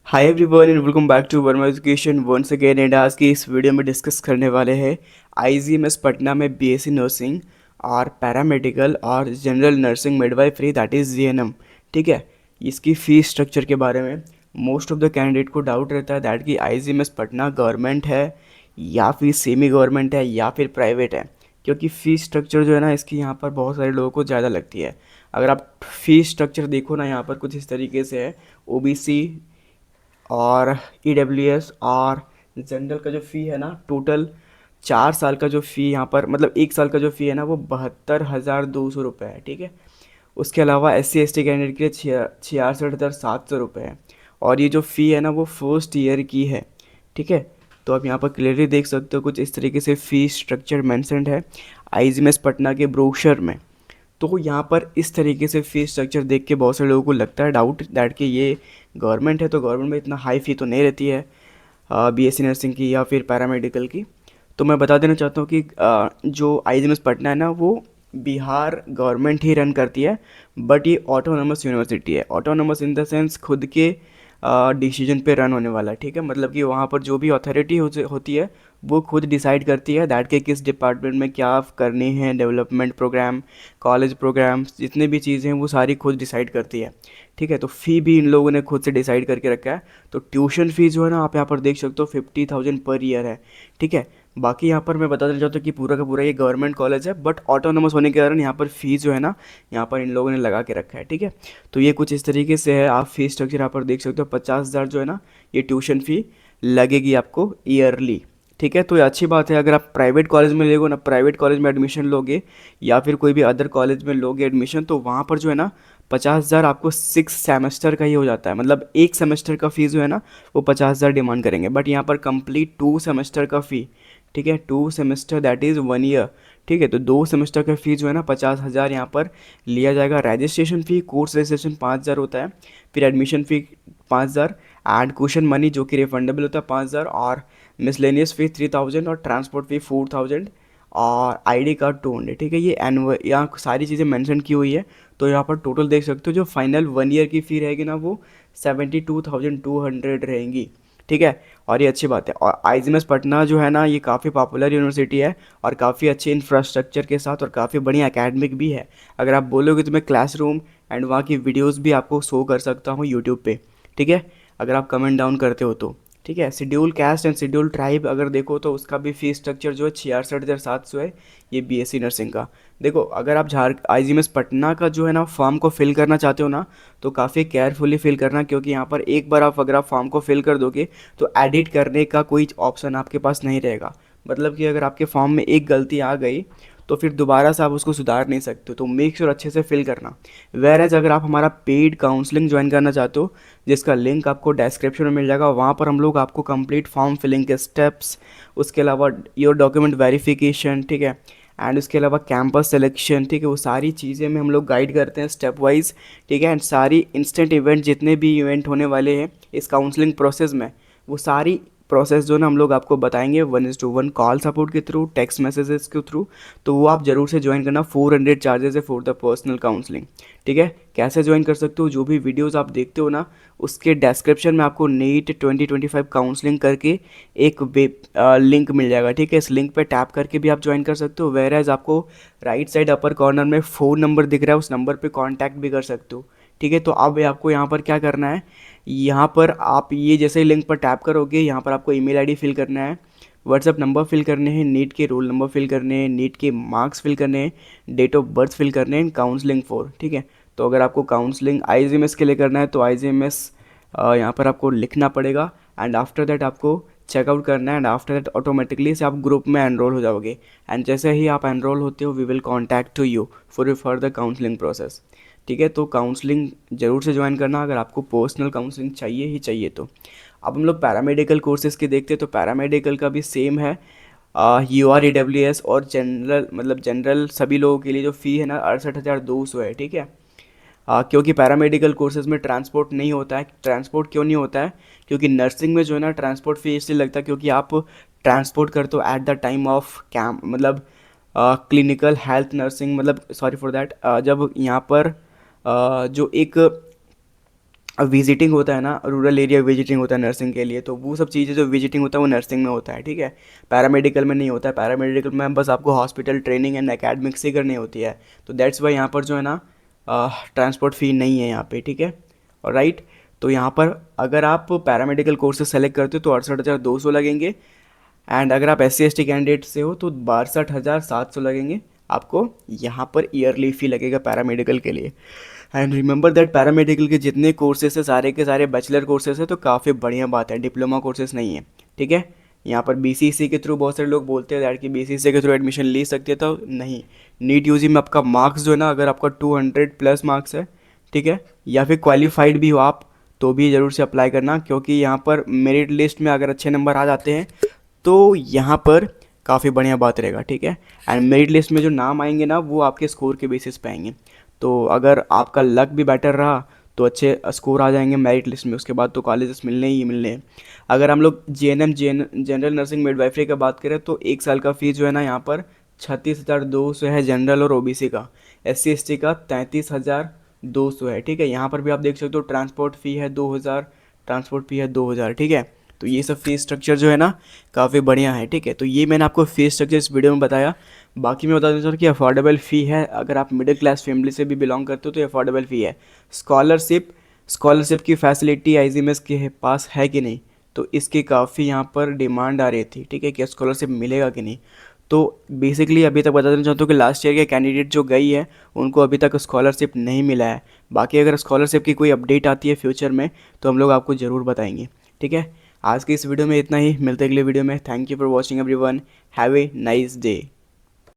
Hi everyone and welcome back to Verma education once again. And आज की इस video में डिस्कस करने वाले हैं आईजीएमएस पटना में बीएससी नर्सिंग और पैरामेडिकल और general nursing midwifery that is GNM. ठीक है, इसकी फ़ीस स्ट्रक्चर के बारे में मोस्ट ऑफ द कैंडिडेट को डाउट रहता है दैट कि आईजीएमएस पटना गवर्नमेंट है या फिर सेमी गवर्नमेंट है या फिर प्राइवेट है, क्योंकि फ़ीस स्ट्रक्चर जो है ना इसकी यहाँ पर बहुत सारे लोगों को ज़्यादा लगती है। अगर आप फ़ीस स्ट्रक्चर देखो ना यहाँ पर कुछ इस तरीके से है। ओबीसी और ईडब्ल्यूएस और जनरल का जो फ़ी है ना, टोटल 4 साल का जो फ़ी यहाँ पर मतलब 1 साल का जो फ़ी है ना वो 72,200 रुपये है। ठीक है, उसके अलावा SC ST कैंडिडेट के लिए 66,700 रुपये है। और ये जो फ़ी है ना वो फर्स्ट ईयर की है। ठीक है, तो आप यहाँ पर क्लियरली देख सकते हो कुछ इस तरीके से फ़ी स्ट्रक्चर मैंशनड है आईजीएमएस पटना के ब्रोशर में। तो यहाँ पर इस तरीके से फ़ी स्ट्रक्चर देख के बहुत सारे लोगों को लगता है डाउट दैट कि ये गवर्नमेंट है तो गवर्नमेंट में इतना हाई फ़ी तो नहीं रहती है बीएससी नर्सिंग की या फिर पैरामेडिकल की। तो मैं बता देना चाहता हूँ कि जो आईजीएमएस पटना है ना वो बिहार गवर्नमेंट ही रन करती है, बट ये ऑटोनोमस यूनिवर्सिटी है। ऑटोनोमस इन द सेंस खुद के डिसीजन पे रन होने वाला है। ठीक है, मतलब कि वहाँ पर जो भी अथॉरिटी होती है वो खुद डिसाइड करती है दैट के किस डिपार्टमेंट में क्या करनी है, डेवलपमेंट प्रोग्राम, कॉलेज प्रोग्राम्स, जितने भी चीज़ें हैं वो सारी खुद डिसाइड करती है। ठीक है, तो फ़ी भी इन लोगों ने खुद से डिसाइड करके रखा है। तो ट्यूशन फ़ीस जो है ना आप यहाँ पर देख सकते हो 50,000 पर ईयर है। ठीक है, बाकी यहाँ पर मैं बता देना चाहता हूँ कि पूरा का पूरा ये गवर्नमेंट कॉलेज है, बट ऑटोनोमस होने के कारण यहाँ पर फ़ीस जो है ना यहाँ पर इन लोगों ने लगा के रखा है। ठीक है, तो ये कुछ इस तरीके से है। आप फ़ीस स्ट्रक्चर यहाँ पर देख सकते हो 50,000 जो है ना ये ट्यूशन फ़ी लगेगी आपको ईयरली। ठीक है, तो ये अच्छी बात है। अगर आप प्राइवेट कॉलेज में लोगे ना, प्राइवेट कॉलेज में एडमिशन लोगे या फिर कोई भी अदर कॉलेज में लोगे एडमिशन, तो वहाँ पर जो है ना 50,000 आपको 6 सेमेस्टर का ही हो जाता है। मतलब एक सेमेस्टर का फ़ीस जो है ना वो 50,000 डिमांड करेंगे, बट यहाँ पर कंप्लीट 2 सेमेस्टर का फ़ी। ठीक है, 2 सेमेस्टर दैट इज़ 1 ईयर। ठीक है, तो 2 सेमेस्टर का फ़ीस जो है ना 50,000 यहाँ पर लिया जाएगा। रजिस्ट्रेशन फ़ी, कोर्स रजिस्ट्रेशन 5,000 होता है, फिर admission fee 5,000, and question money जो कि रिफंडेबल होता है 5,000, और मिसलेनियस फ़ी 3,000 और ट्रांसपोर्ट फ़ी 4,000 और आईडी कार्ड 200। ठीक है, ये एनुअल यहाँ सारी चीज़ें मेंशन की हुई है। तो यहाँ पर टोटल देख सकते हो जो फाइनल 1 ईयर की फ़ी रहेगी ना वो 72,200 रहेंगी। ठीक है, और ये अच्छी बात है। और आईजीएमएस पटना जो है ना ये काफ़ी पॉपुलर यूनिवर्सिटी है और काफ़ी अच्छे इंफ्रास्ट्रक्चर के साथ और काफ़ी बढ़िया एकेडमिक भी है। अगर आप बोलोगे तो मैं क्लासरूम एंड वहाँ की वीडियोस भी आपको शो कर सकता हूँ यूट्यूब पे। ठीक है, अगर आप कमेंट डाउन करते हो तो। ठीक है, schedule caste and schedule tribe अगर देखो तो उसका भी फीस स्ट्रक्चर जो है 66,700 है ये बीएससी नर्सिंग का। देखो, अगर आप आईजीएमएस पटना का जो है ना फॉर्म को फिल करना चाहते हो ना तो काफ़ी केयरफुली फिल करना, क्योंकि यहाँ पर एक बार आप अगर आप फॉर्म को फिल कर दोगे तो एडिट करने का कोई ऑप्शन आपके पास नहीं रहेगा। मतलब कि अगर आपके फॉर्म में एक गलती आ गई तो फिर दोबारा से आप उसको सुधार नहीं सकते हो। तो मेक श्योर अच्छे से फिल करना। वेर एज अगर आप हमारा पेड काउंसलिंग ज्वाइन करना चाहते हो जिसका लिंक आपको डिस्क्रिप्शन में मिल जाएगा, वहाँ पर हम लोग आपको कंप्लीट फॉर्म फिलिंग के स्टेप्स, उसके अलावा योर डॉक्यूमेंट वेरिफिकेशन, ठीक है, एंड उसके अलावा कैंपस सिलेक्शन, ठीक है, वो सारी चीज़ें में हम लोग गाइड करते हैं स्टेप वाइज। ठीक है, एंड सारी इंस्टेंट इवेंट जितने भी इवेंट होने वाले हैं इस काउंसलिंग प्रोसेस में वो सारी प्रोसेस जो ना हम लोग आपको बताएंगे 1:1 कॉल सपोर्ट के थ्रू, टेक्स्ट मैसेजेस के थ्रू। तो वो आप जरूर से ज्वाइन करना। 400 चार्जेस है फॉर द पर्सनल काउंसलिंग। ठीक है, कैसे ज्वाइन कर सकते हो, जो भी वीडियोस आप देखते हो ना उसके डिस्क्रिप्शन में आपको नीट 2025 काउंसलिंग करके एक वेब लिंक मिल जाएगा। ठीक है, इस लिंक पे टैप करके भी आप ज्वाइन कर सकते हो। वेर एज आपको राइट साइड अपर कॉर्नर में फ़ोन नंबर दिख रहा है, उस नंबर पे कांटेक्ट भी कर सकते हो। ठीक है, तो अब आपको यहाँ पर क्या करना है, यहाँ पर आप ये जैसे ही लिंक पर टैप करोगे यहाँ पर आपको ईमेल आईडी फिल करना है, व्हाट्सएप नंबर फिल करने हैं, नीट के रोल नंबर फिल करने हैं, नीट के मार्क्स फिल करने हैं, डेट ऑफ बर्थ फिल करने हैं, काउंसलिंग फॉर। ठीक है, तो अगर आपको काउंसलिंग आईजीएमएस के लिए करना है तो आईजीएमएस यहाँ पर आपको लिखना पड़ेगा, एंड आफ्टर दैट आपको चेकआउट करना है, एंड आफ्टर दैट ऑटोमेटिकली से आप ग्रुप में एनरोल हो जाओगे। एंड जैसे ही आप एनरोल होते हो we will contact to you for your further counselling process. ठीक है, तो काउंसलिंग ज़रूर से ज्वाइन करना अगर आपको पर्सनल काउंसलिंग चाहिए ही चाहिए तो। अब हम लोग पैरामेडिकल कोर्सेज़ के देखते हैं, तो पैरामेडिकल का भी सेम है। UR EWS और जनरल मतलब जनरल सभी लोगों के लिए जो फ़ी है ना 68,200 है। ठीक है, क्योंकि पैरामेडिकल कोर्सेज में ट्रांसपोर्ट नहीं होता है। ट्रांसपोर्ट क्यों नहीं होता है, क्योंकि नर्सिंग में जो है ना ट्रांसपोर्ट फी इसलिए लगता है क्योंकि आप ट्रांसपोर्ट करते हो at the time of camp, मतलब क्लिनिकल हेल्थ नर्सिंग, मतलब सॉरी फॉर दैट, जब यहाँ पर जो एक अब विजिटिंग होता है ना, रूरल एरिया विजिटिंग होता है नर्सिंग के लिए, तो वो सब चीज़ें जो विजिटिंग होता है वो नर्सिंग में होता है, ठीक है। पैरामेडिकल में नहीं होता है। पैरामेडिकल में बस आपको हॉस्पिटल ट्रेनिंग एंड एकेडमिक्स ही करनी होती है। तो दैट्स वाई यहाँ पर जो है ना ट्रांसपोर्ट फ़ी नहीं है यहाँ पे, ठीक है। और राइट, तो यहाँ पर अगर आप पैरामेडिकल कोर्सेज सेलेक्ट करते हो तो 68,200 लगेंगे। एंड अगर आप SC ST कैंडिडेट से हो तो 62,700 लगेंगे आपको यहाँ पर ईयरली फ़ी लगेगा पैरामेडिकल के लिए। एंड रिमेंबर दैट पैरामेडिकल के जितने कोर्सेस है सारे के सारे बैचलर कोर्सेस है, तो काफ़ी बढ़िया बात है, डिप्लोमा कोर्सेस नहीं है, ठीक है। यहाँ पर BCC के थ्रू बहुत सारे लोग बोलते हैं दैट कि BCC के थ्रू एडमिशन ले सकते हैं, तो नहीं। नीट यूजी में आपका मार्क्स जो है ना, अगर आपका 200 प्लस मार्क्स है, ठीक है, या फिर क्वालिफाइड भी हो आप, तो भी ज़रूर से अप्लाई करना, क्योंकि यहाँ पर मेरिट लिस्ट में अगर अच्छे नंबर आ जाते हैं तो यहाँ पर काफ़ी बढ़िया बात रहेगा, ठीक है। एंड मेरिट लिस्ट में जो नाम आएंगे ना वो आपके स्कोर के बेसिस पे आएंगे। तो अगर आपका लक भी बेटर रहा तो अच्छे स्कोर आ जाएंगे मेरिट लिस्ट में, उसके बाद तो कॉलेजेस मिलने ही मिलने हैं। अगर हम लोग JNM जनरल नर्सिंग मिडवाइफरी का बात करें तो 1 साल का फीस जो है ना यहाँ पर 36,200 है जनरल और OBC का। SC ST का 33,200 है, ठीक है। यहाँ पर भी आप देख सकते हो ट्रांसपोर्ट फ़ी है 2,000, ट्रांसपोर्ट फ़ी है 2,000, ठीक है। तो ये सब फीस स्ट्रक्चर जो है ना काफ़ी बढ़िया है, ठीक है। तो ये मैंने आपको फीस स्ट्रक्चर इस वीडियो में बताया। बाकी मैं बता दूँ सर कि अफोर्डेबल फ़ी है, अगर आप मिडिल क्लास फैमिली से भी बिलोंग करते हो तो अफोर्डेबल फ़ी है। स्कॉलरशिप की फैसिलिटी IGMS के पास है कि नहीं, तो इसकी काफ़ी यहाँ पर डिमांड आ रही थी, ठीक है, कि स्कॉलरशिप मिलेगा कि नहीं। तो बेसिकली अभी तक बता देना चाहता हूँ कि लास्ट ईयर के कैंडिडेट जो गई है उनको अभी तक स्कॉलरशिप नहीं मिला है। बाकी अगर स्कॉलरशिप की कोई अपडेट आती है फ्यूचर में तो हम लोग आपको ज़रूर बताएंगे, ठीक है। आज की इस वीडियो में इतना ही, मिलते हैं अगले वीडियो में। Thank you for watching everyone, have a nice day.